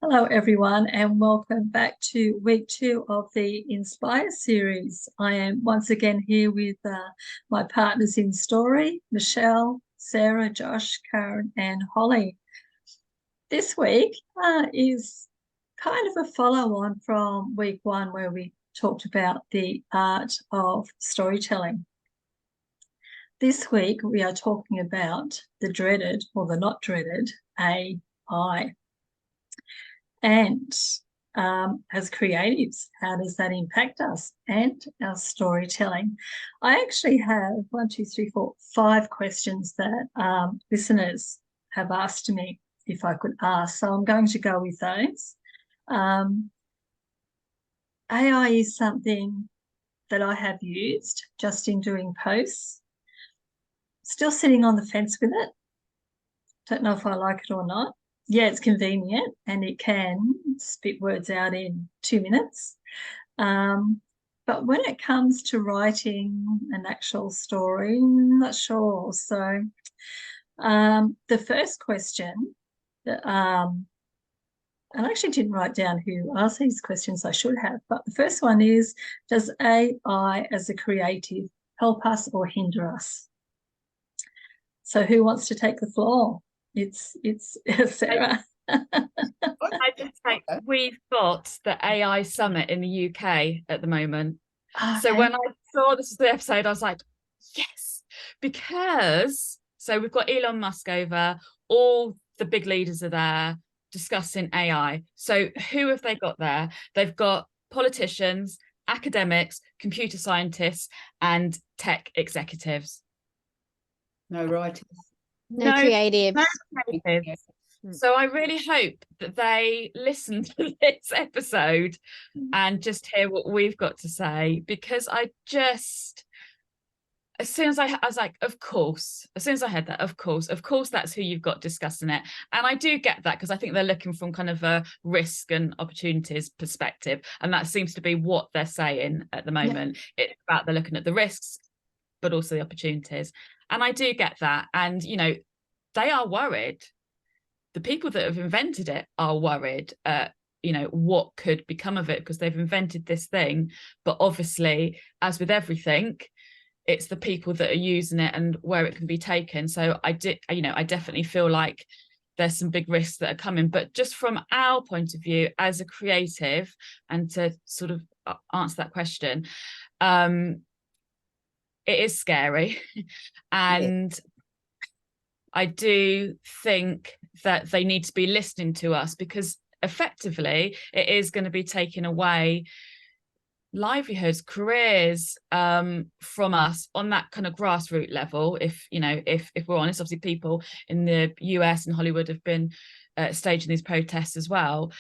Hello, everyone, and welcome back to week 2 of the Inspire series. I am once again here with my partners in story, Michelle, Sarah, Josh, Karen, and Holly. This week is kind of a follow-on from week 1, where we talked about the art of storytelling. This week, we are talking about the dreaded, or the not dreaded, AI. And as creatives, how does that impact us and our storytelling? I actually have 5 questions that listeners have asked me if I could ask. So I'm going to go with those. AI is something that I have used just in doing posts. Still sitting on the fence with it. Don't know if I like it or not. Yeah, it's convenient and it can spit words out in 2 minutes. But when it comes to writing an actual story, I'm not sure. So the first question, and I actually didn't write down who asked these questions, I should have, but the first one is, does AI as a creative help us or hinder us? So who wants to take the floor? It's Sarah. I just say we've got the AI summit in the UK at the moment. Okay. So when I saw this was the episode, I was like, yes, because we've got Elon Musk over, all the big leaders are there discussing AI. So who have they got there? They've got politicians, academics, computer scientists, and tech executives. No writers. No creatives. No creatives. So I really hope that they listen to this episode and just hear what we've got to say, because as soon as I was like, of course, as soon as I heard that, of course, that's who you've got discussing it. And I do get that, because I think they're looking from kind of a risk and opportunities perspective. And that seems to be what they're saying at the moment. Yeah. It's about they're looking at the risks, but also the opportunities. And I do get that. And, they are worried. The people that have invented it are worried, what could become of it, because they've invented this thing. But obviously, as with everything, it's the people that are using it and where it can be taken. So I definitely feel like there's some big risks that are coming. But just from our point of view as a creative, and to sort of answer that question, it is scary. And I do think that they need to be listening to us, because effectively it is going to be taking away livelihoods, careers from us on that kind of grassroots level. If we're honest, obviously people in the US and Hollywood have been staging these protests as well.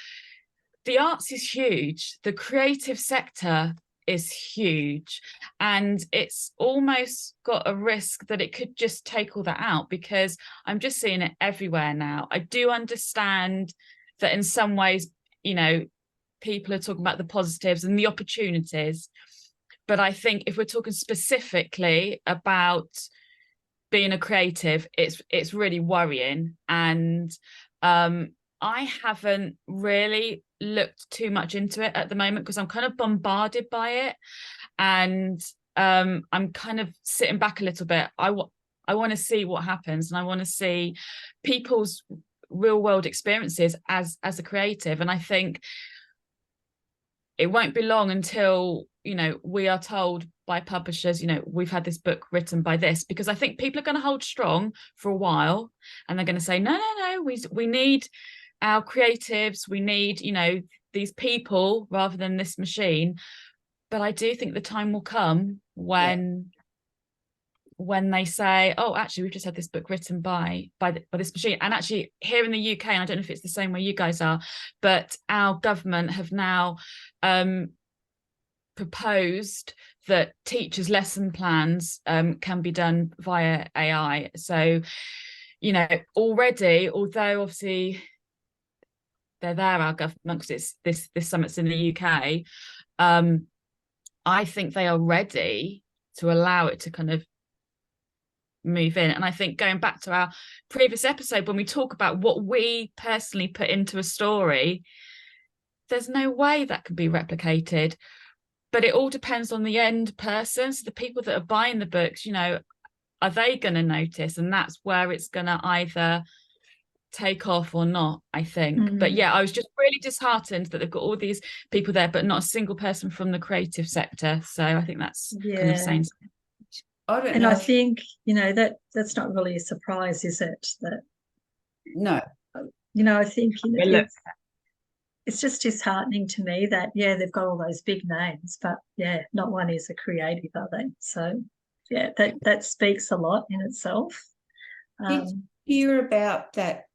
The arts is huge. The creative sector is huge, and it's almost got a risk that it could just take all that out, because I'm just seeing it everywhere now. I do understand that in some ways, people are talking about the positives and the opportunities, but I think if we're talking specifically about being a creative, it's really worrying. And I haven't really looked too much into it at the moment, because I'm kind of bombarded by it, and I'm kind of sitting back a little bit. I want to see what happens, and I want to see people's real world experiences as a creative. And I think it won't be long until we are told by publishers, we've had this book written by this, because I think people are going to hold strong for a while, and they're going to say no, we need our creatives, we need these people rather than this machine. But I do think the time will come when they say, oh, actually we've just had this book written by this machine. And actually here in the UK, and I don't know if it's the same where you guys are, but our government have now proposed that teachers' lesson plans can be done via AI. So already, although obviously they're there, our government, because it's this summit's in the UK, I think they are ready to allow it to kind of move in. And I think going back to our previous episode, when we talk about what we personally put into a story, there's no way that can be replicated. But it all depends on the end person. So the people that are buying the books, you know, are they going to notice? And that's where it's going to either take off or not, I think. But yeah, I was just really disheartened that they've got all these people there, but not a single person from the creative sector. So I think that's kind of saying something. I don't And know. I think, you know, that's not really a surprise, is it? That, No. you know, I think, you know, Look, it's just disheartening to me that, yeah, they've got all those big names, but yeah, not one is a creative, are they? So yeah, that speaks a lot in itself. Did you hear about that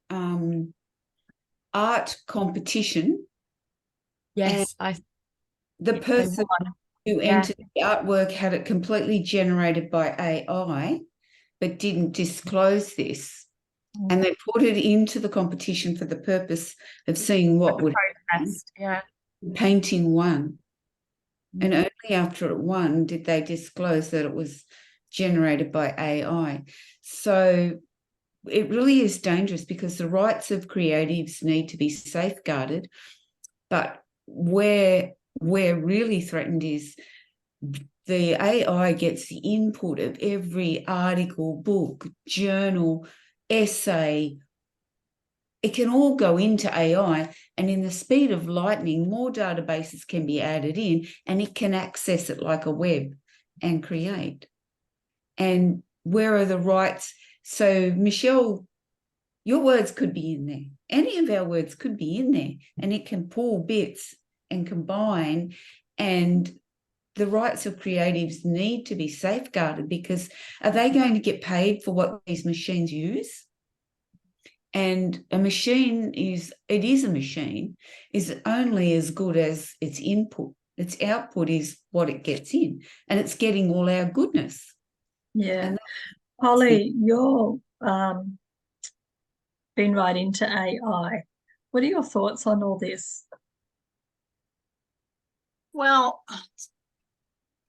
art competition? yes, The person who Yeah. entered the artwork had it completely generated by AI, but didn't disclose this. And they put it into the competition for the purpose of seeing what would happen. Yeah. The painting won. And only after it won did they disclose that it was generated by AI. So it really is dangerous, because the rights of creatives need to be safeguarded. But where we're really threatened is the AI gets the input of every article, book, journal, essay. It can all go into AI, and in the speed of lightning, more databases can be added in, and it can access it like a web and create. And where are the rights? So, Michelle, your words could be in there. Any of our words could be in there, and it can pull bits and combine. And the rights of creatives need to be safeguarded, because are they going to get paid for what these machines use? And a machine is a machine, is only as good as its input. Its output is what it gets in, and it's getting all our goodness. Yeah. Holly, you're been right into AI. What are your thoughts on all this? Well,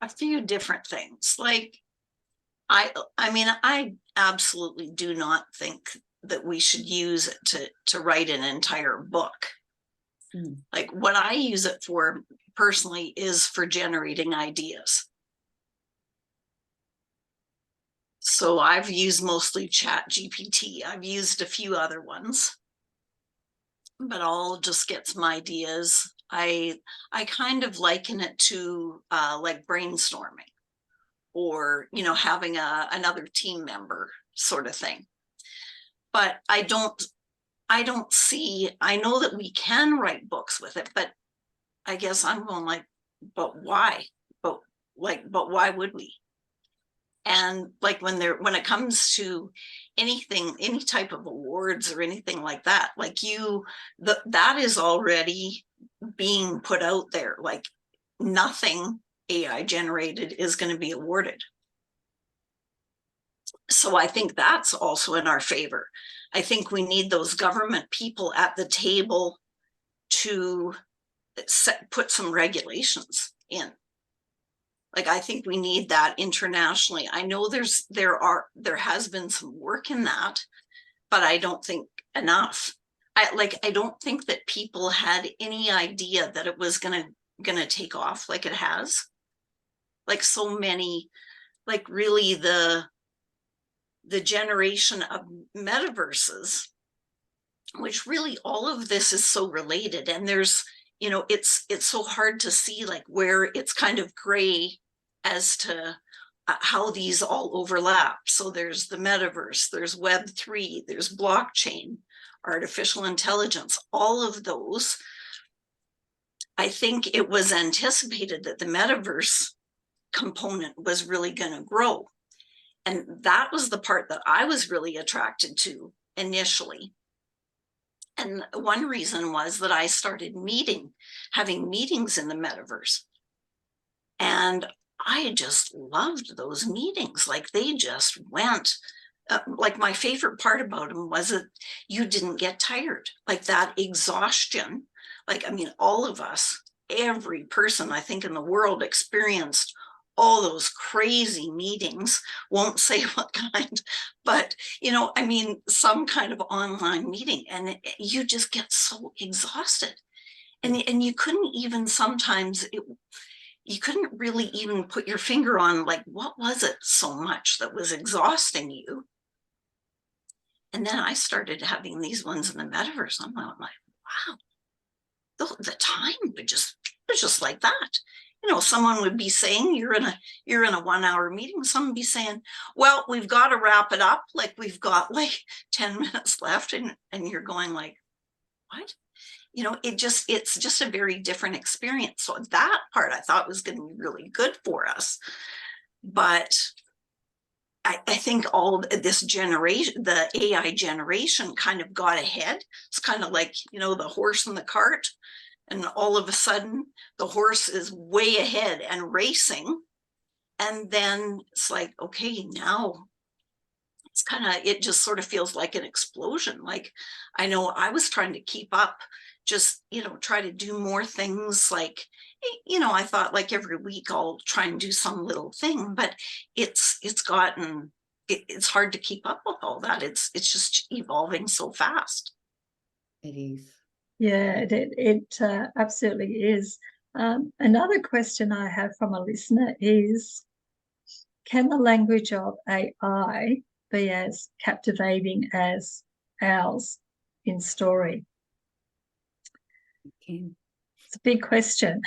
a few different things. Like, I mean, I absolutely do not think that we should use it to write an entire book. Like, what I use it for personally is for generating ideas. So I've used mostly ChatGPT. I've used a few other ones, but all just get some ideas. I kind of liken it to like brainstorming, or, you know, having another team member sort of thing. But I don't see, I know that we can write books with it, but I guess I'm going like, but why? But why would we? And like when it comes to anything, any type of awards or anything like that, like that is already being put out there. Like, nothing AI generated is going to be awarded. So I think that's also in our favor. I think we need those government people at the table to put some regulations in. Like, I think we need that internationally. I know there has been some work in that, but I don't think enough. I don't think that people had any idea that it was gonna take off like it has. Like, so many, like, really the generation of metaverses, which really all of this is so related. And there's, you know, it's so hard to see like where it's kind of gray as to how these all overlap. So there's the metaverse, there's Web3, there's blockchain, artificial intelligence, all of those. I think it was anticipated that the metaverse component was really going to grow. And that was the part that I was really attracted to initially. And one reason was that I started having meetings in the metaverse. And I just loved those meetings. Like, they just went, like, my favorite part about them was that you didn't get tired. Like, that exhaustion, like, I mean, all of us, every person I think in the world experienced all those crazy meetings, won't say what kind, but I mean, some kind of online meeting, and you just get so exhausted. And you couldn't even sometimes, you couldn't really even put your finger on, like, what was it so much that was exhausting you? And then I started having these ones in the metaverse. I'm like, wow, the time would just like that. Someone would be saying, you're in a 1 hour meeting. Someone would be saying, well, we've got to wrap it up. Like, we've got like 10 minutes left. And you're going like, what? It's just a very different experience. So that part I thought was going to be really good for us. But I think all of this generation, the AI generation, kind of got ahead. It's kind of like, the horse and the cart. And all of a sudden, the horse is way ahead and racing. And then it's like, okay, now it's it just sort of feels like an explosion. Like, I know I was trying to keep up, just, try to do more things. Like, I thought like every week I'll try and do some little thing, but it's hard to keep up with all that. It's just evolving so fast. It is. Yeah, it absolutely is. Another question I have from a listener is, can the language of AI be as captivating as ours in story? Okay. It's a big question.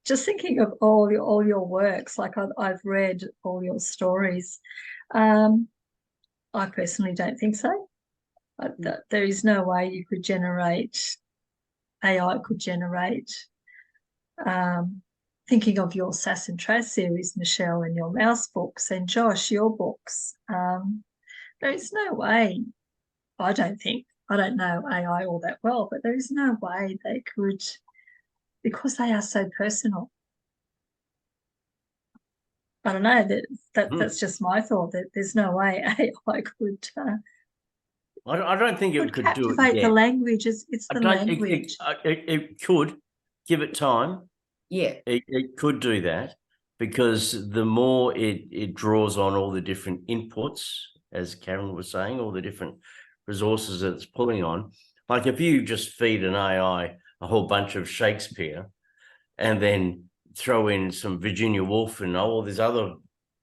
Just thinking of all your works, like I've read all your stories. I personally don't think so. There is no way you could generate, AI could generate. Thinking of your Sass and Trash series, Michelle, and your mouse books, and Josh, your books. There is no way, I don't think, I don't know AI all that well, but there is no way they could, because they are so personal. I don't know, that's just my thought, that there's no way AI could I don't think it could do it captivate yet. the language. It's the language. It could give it time. Yeah. It could do that, because the more it draws on all the different inputs, as Karen was saying, all the different resources that it's pulling on. Like, if you just feed an AI a whole bunch of Shakespeare and then throw in some Virginia Woolf and all these other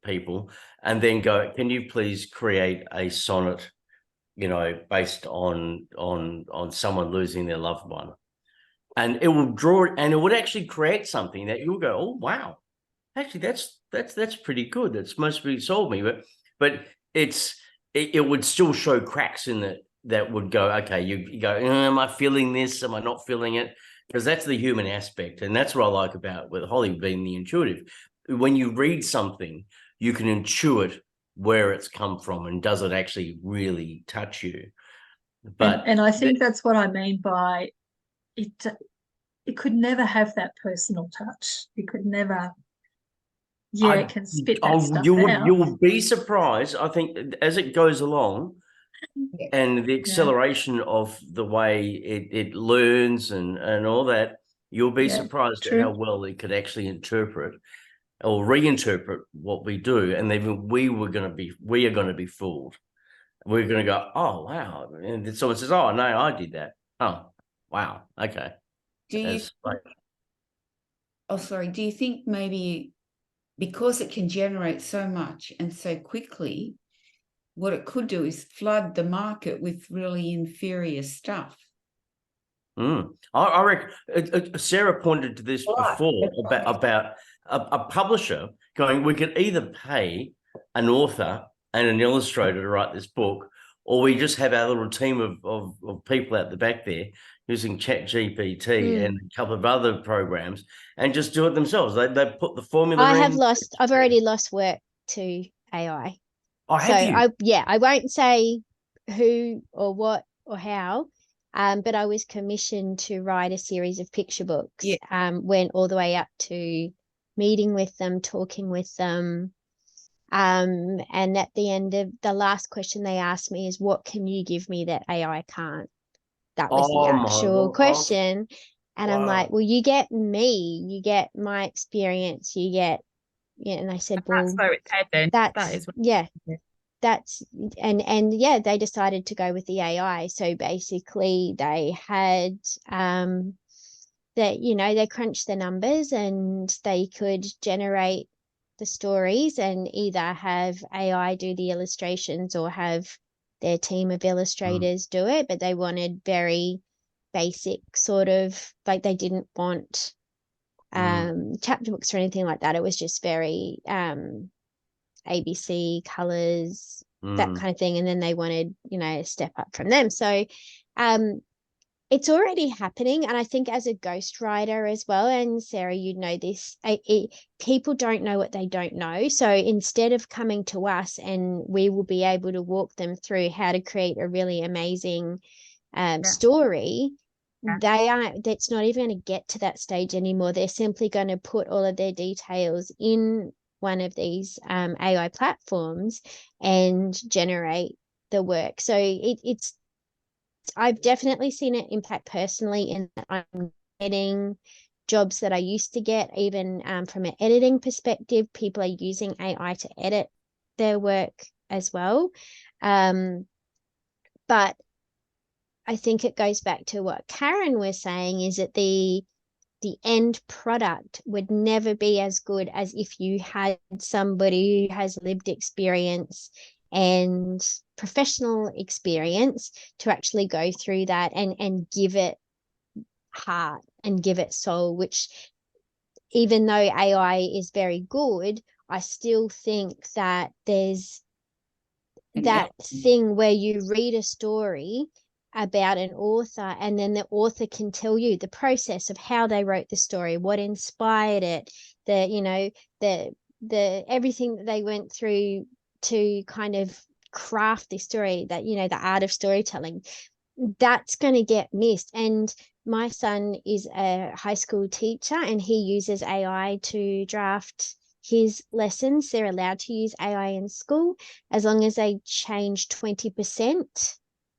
people, and then go, can you please create a sonnet, based on someone losing their loved one? And it will draw, and it would actually create something that you'll go, oh wow, actually that's pretty good. That's mostly sold me, but it would still show cracks in it that would go, okay, you go, am I feeling this? Am I not feeling it? Because that's the human aspect, and that's what I like about with Holly being the intuitive. When you read something, you can intuit where it's come from, and does it actually really touch you? But and I think that's what I mean by it. It could never have that personal touch. It could never. Yeah, it can spit that stuff out. You will be surprised. I think as it goes along, and the acceleration of the way it learns and all that, you'll be surprised at how well it could actually interpret or reinterpret what we do. And then we are going to be fooled. We're going to go, oh wow, and then someone says, oh no, I did that. Oh wow, okay. Do you think maybe because it can generate so much and so quickly, what it could do is flood the market with really inferior stuff? I reckon Sarah pointed to this before about a publisher going, we could either pay an author and an illustrator to write this book, or we just have our little team of people out the back there using ChatGPT and a couple of other programs and just do it themselves. They put the formula in. I've already lost work to AI. Oh, have you? I won't say who or what or how, but I was commissioned to write a series of picture books. Went all the way up to meeting with them, talking with them. And at the end of the last question they asked me is, what can you give me that AI can't? That was the actual question. And I'm like, well, you get me, you get my experience, you get, yeah. And I said, well, that's where it's heading. That is yeah, that's, and yeah, they decided to go with the AI. So basically they had, that, you know, they crunched the numbers and they could generate the stories and either have AI do the illustrations or have their team of illustrators do it. But they wanted very basic sort of, like, they didn't want chapter books or anything like that. It was just very ABC colors, that kind of thing. And then they wanted, you know, a step up from them. So it's already happening. And I think as a ghostwriter as well, and Sarah, you know this, people don't know what they don't know. So instead of coming to us and we will be able to walk them through how to create a really amazing story, that's not even going to get to that stage anymore. They're simply going to put all of their details in one of these AI platforms and generate the work. So it's I've definitely seen it impact personally in that I'm getting jobs that I used to get, even from an editing perspective. People are using AI to edit their work as well. But I think it goes back to what Karen was saying, is that the end product would never be as good as if you had somebody who has lived experience and professional experience to actually go through that and give it heart and give it soul, which, even though AI is very good, I still think that there's that thing where you read a story about an author and then the author can tell you the process of how they wrote the story, what inspired it, the, you know, the everything that they went through to kind of craft this story, that, you know, the art of storytelling, that's going to get missed. And my son is a high school teacher and he uses AI to draft his lessons. They're allowed to use AI in school as long as they change 20%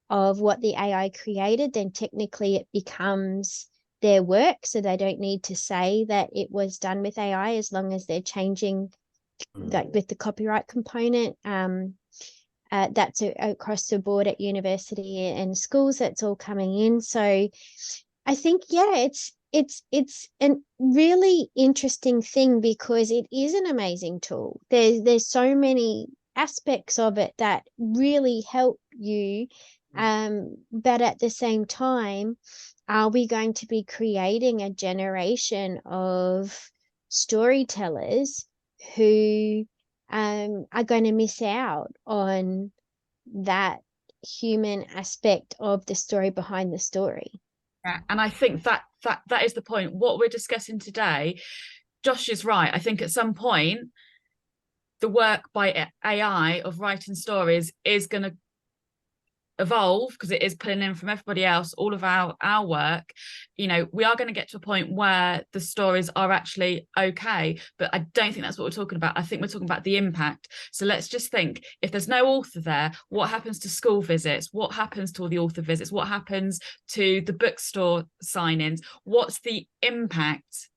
of what the AI created, then technically it becomes their work. So they don't need to say that it was done with AI as long as they're changing that with the copyright component. That's across the board at university and schools. That's all coming in. So I think, yeah, it's a really interesting thing because it is an amazing tool. There's so many aspects of it that really help you. But at the same time, are we going to be creating a generation of storytellers who are going to miss out on that human aspect of the story behind the story? Yeah, and I think that is the point. What we're discussing today, Josh is right. I think at some point, the work by AI of writing stories is going to evolve because it is pulling in from everybody else, all of our work. You know, we are going to get to a point where the stories are actually okay, but I don't think that's what we're talking about. I think we're talking about the impact. So let's just think, if there's no author there, what happens to school visits? What happens to all the author visits? What happens to the bookstore sign-ins? What's the impact?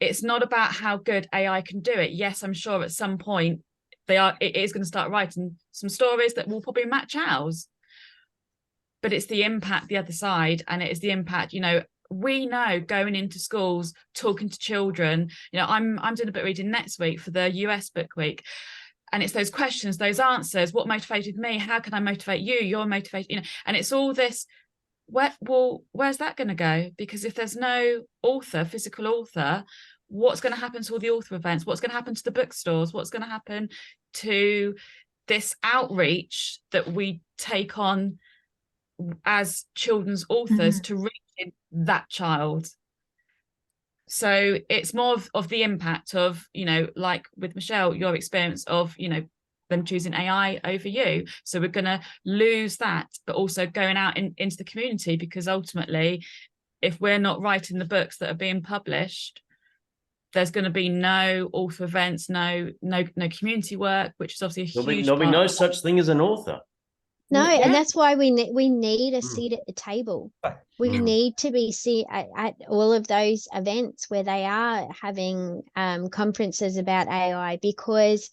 It's not about how good AI can do it. Yes, I'm sure at some point it is going to start writing some stories that will probably match ours. But it's the impact the other side, and it is the impact, you know, we know going into schools, talking to children, you know, I'm doing a book reading next week for the US Book Week, and it's those questions, those answers, what motivated me, how can I motivate you, you're motivated, you know, and it's all this, where's that going to go? Because if there's no author, physical author, what's going to happen to all the author events? What's going to happen to the bookstores? What's going to happen to this outreach that we take on as children's authors to reach that child? So it's more of the impact of, you know, like with Michelle, your experience of, you know, them choosing AI over you. So we're going to lose that, but also going out into the community, because ultimately, if we're not writing the books that are being published, there's going to be no author events, no community work, which is obviously a huge there'll be no such thing as an author. No, Yeah. and that's why we need a seat at the table. We Mm. need to be at all of those events where they are having conferences about AI, because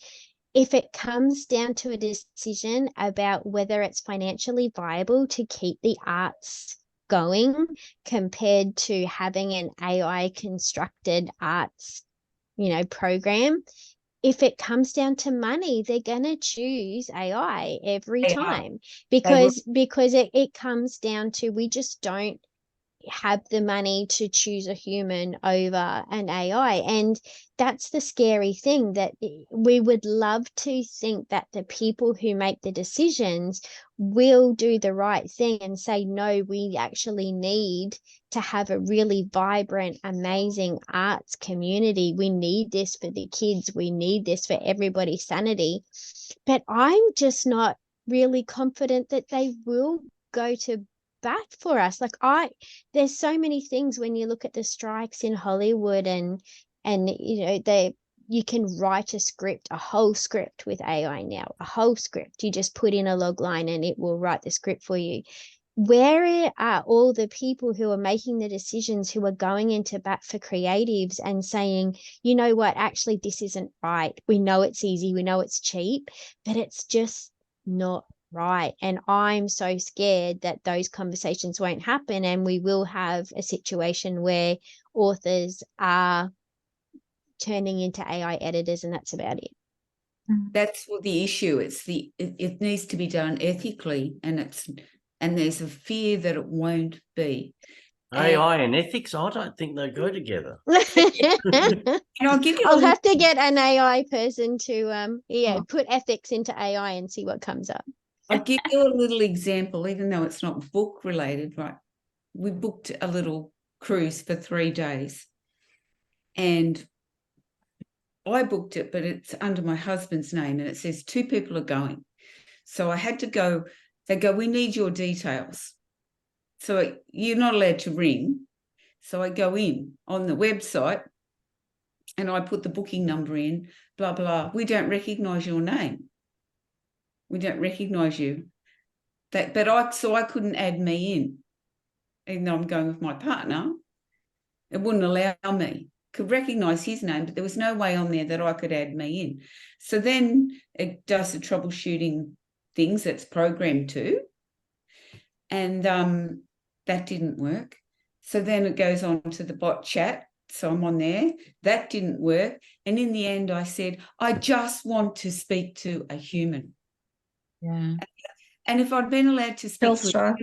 if it comes down to a decision about whether it's financially viable to keep the arts going compared to having an AI constructed arts, program, if it comes down to money, they're going to choose AI every They are. time, because it comes down to, we just don't have the money to choose a human over an AI. And that's the scary thing, that we would love to think that the people who make the decisions will do the right thing and say, no, we actually need to have a really vibrant, amazing arts community. We need this for the kids. We need this for everybody's sanity. But I'm just not really confident that they will go to bat for us. There's so many things when you look at the strikes in Hollywood, and you can write a whole script with AI now, a whole script. You just put in a log line and it will write the script for you. Where are all the people who are making the decisions, who are going into bat for creatives and saying, you know what, actually, this isn't right. We know it's easy, we know it's cheap, but it's just not right. And I'm so scared that those conversations won't happen, and we will have a situation where authors are turning into AI editors, and that's about it. That's what the issue. It needs to be done ethically, and there's a fear that it won't be. AI and ethics, I don't think they go together. I'll have to get an AI person to put ethics into AI and see what comes up. I'll give you a little example, even though it's not book related, right? We booked a little cruise for 3 days, and I booked it, but it's under my husband's name, and it says 2 people are going. So I had to go. They go, we need your details. So you're not allowed to ring. So I go in on the website and I put the booking number in, blah, blah. We don't recognise your name. We don't recognise you. So I couldn't add me in, even though I'm going with my partner. It wouldn't allow me. Could recognise his name, but there was no way on there that I could add me in. So then it does the troubleshooting things that's programmed to, and that didn't work. So then it goes on to the bot chat. So I'm on there. That didn't work. And in the end, I said, I just want to speak to a human. Yeah. And if I'd been allowed to speak to a human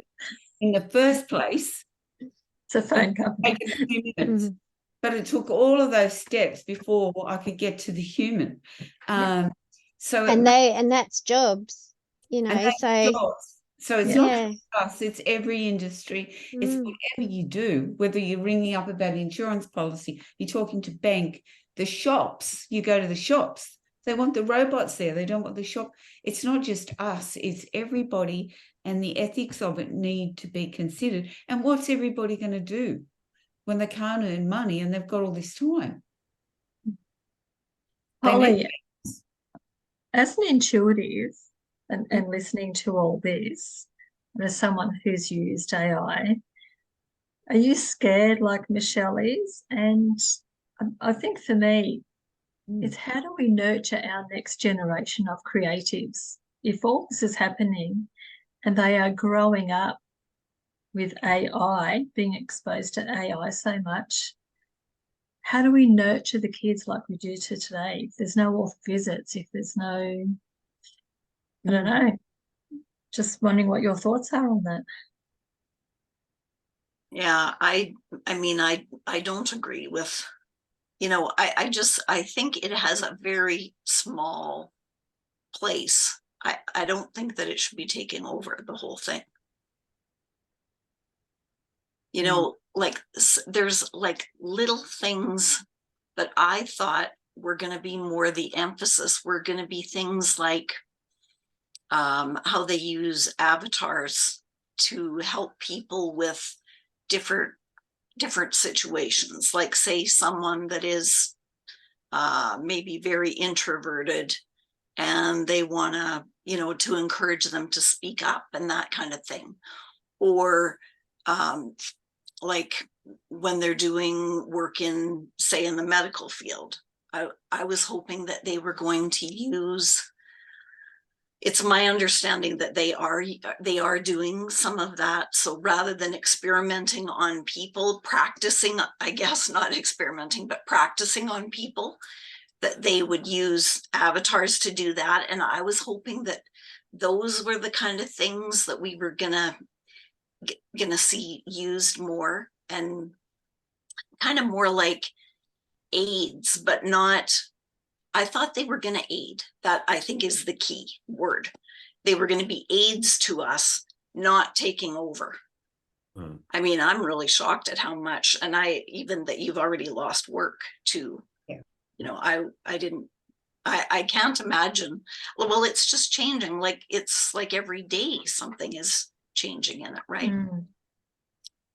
in the first place, it's a phone company. It took a few minutes. But it took all of those steps before I could get to the human. And that's jobs, So it's not just us, it's every industry. It's whatever you do, whether you're ringing up about insurance policy, you're talking to bank, the shops, you go to the shops, they want the robots there, they don't want the shop. It's not just us, it's everybody, and the ethics of it need to be considered. And what's everybody going to do when they can't earn money and they've got all this time? Holly, as an intuitive and listening to all this, and as someone who's used AI, are you scared like Michelle is? And I think for me, it's how do we nurture our next generation of creatives? If all this is happening and they are growing up with AI, being exposed to AI so much, how do we nurture the kids like we do to today? If there's no author visits, if there's no, I don't know, just wondering what your thoughts are on that. Yeah, I mean, I don't agree with, I think it has a very small place. I don't think that it should be taking over the whole thing. Like there's like little things that I thought were going to be more the emphasis, were going to be things like how they use avatars to help people with different situations, like say someone that is maybe very introverted and they want to you know, to encourage them to speak up and that kind of thing. Or like when they're doing work in, say, in the medical field, I was hoping that they were going to use, it's my understanding that they are doing some of that. So rather than experimenting on people, practicing, I guess not experimenting, but practicing on people, that they would use avatars to do that. And I was hoping that those were the kind of things that we were gonna see used more, and kind of more like aids, but not, I thought they were going to aid. That, I think, is the key word. They were going to be aids to us, not taking over. I mean, I'm really shocked at how much, and even that you've already lost work too. Yeah. You know, I can't imagine. Well, it's just changing. Like, it's like every day something is changing in it, right?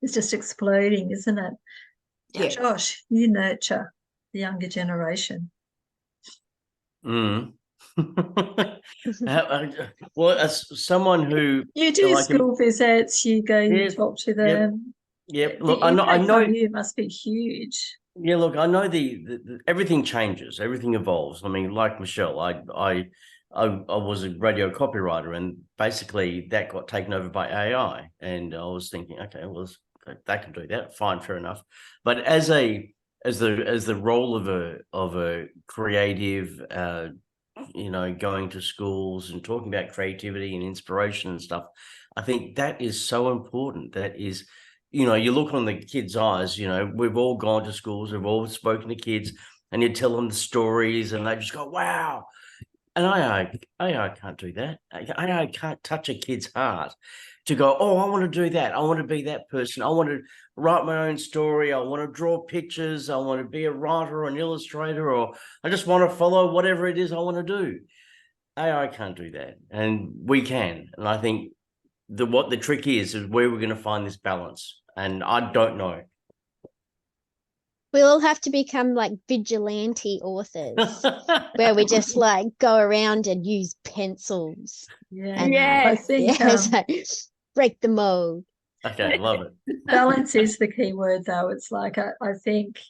It's just exploding, isn't it? Yeah. Josh, you nurture the younger generation. Well, as someone who You do like school visits, you go, you talk to them. Yep. The Look, I know. impact on you must be huge. Yeah, look, I know the everything changes, everything evolves. I mean, like Michelle, I was a radio copywriter, and basically that got taken over by AI. And I was thinking, okay, well, that can do that, fine, fair enough. But as the role of a creative, you know, going to schools and talking about creativity and inspiration and stuff, I think that is so important. That is, you know, you look on the kids' eyes, you know, we've all gone to schools, we've all spoken to kids, and you tell them the stories and they just go, wow. And AI can't do that. AI can't touch a kid's heart to go, oh, I want to do that. I want to be that person. I want to write my own story. I want to draw pictures. I want to be a writer or an illustrator, or I just want to follow whatever it is I want to do. AI can't do that. And we can. And I think what the trick is where we're going to find this balance. And I don't know. We'll all have to become like vigilante authors where we just like go around and use pencils. Yeah. I think break the mold. Okay, love it. Balance is the key word, though. It's like, I think,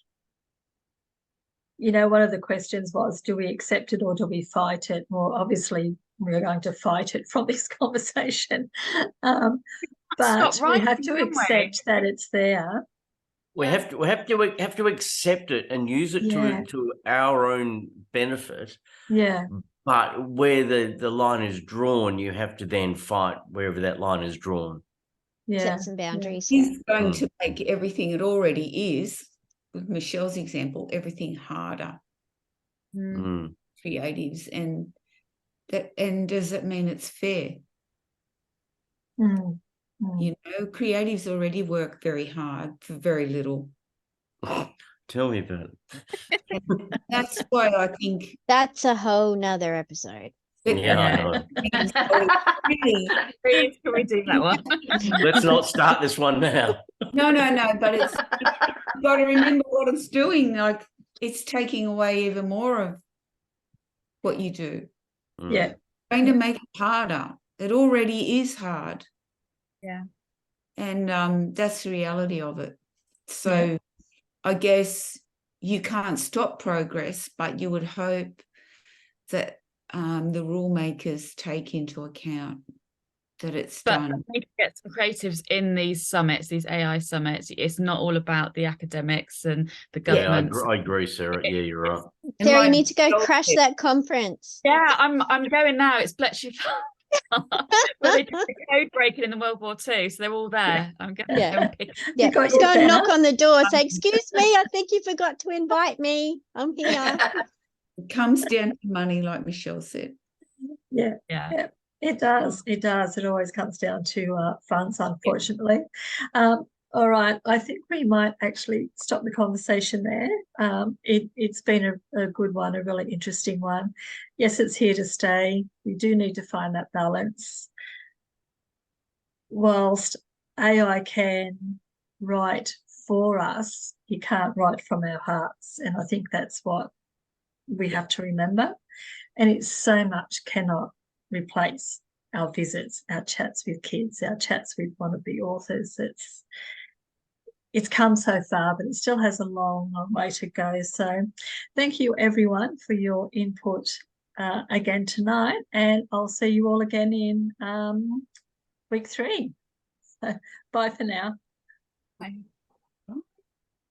you know, one of the questions was, do we accept it or do we fight it? Well, obviously, we're going to fight it from this conversation. But we have to accept that it's there. We have to accept it and use it to our own benefit. Yeah. But where the line is drawn, you have to then fight wherever that line is drawn. Yeah. Set some boundaries. It's going to make everything it already is, with Michelle's example, everything harder. Creatives, and does it mean it's fair? You know, creatives already work very hard for very little. Tell me about it. That's why I think that's a whole nother episode. Yeah, I know. Please, can we do that one? Let's not start this one now. No, but it's, you've got to remember what it's doing. Like, it's taking away even more of what you do. Yeah. It's going to make it harder. It already is hard. Yeah. And that's the reality of it. So I guess you can't stop progress, but you would hope that the rule makers take into account that it's done. We need to get some creatives in these summits, these AI summits. It's not all about the academics and the government. Yeah, I agree, Sarah. Yeah, you're right. Sarah, you need to go crash that conference. Yeah, I'm going now. It's Bletchley where they did the code breaking in the World War II, so they're all there. I'm going to Just go and knock on the door, say, excuse me, I think you forgot to invite me. I'm here. It comes down to money, like Michelle said. Yeah. It does. It always comes down to funds, unfortunately. All right. I think we might actually stop the conversation there. It's been a good one, a really interesting one. Yes, it's here to stay. We do need to find that balance. Whilst AI can write for us, he can't write from our hearts. And I think that's what we have to remember. And it so much cannot replace our visits, our chats with kids, our chats with one of the authors. It's come so far, but it still has a long, long way to go. So thank you, everyone, for your input again tonight. And I'll see you all again in week 3. So bye for now. Bye.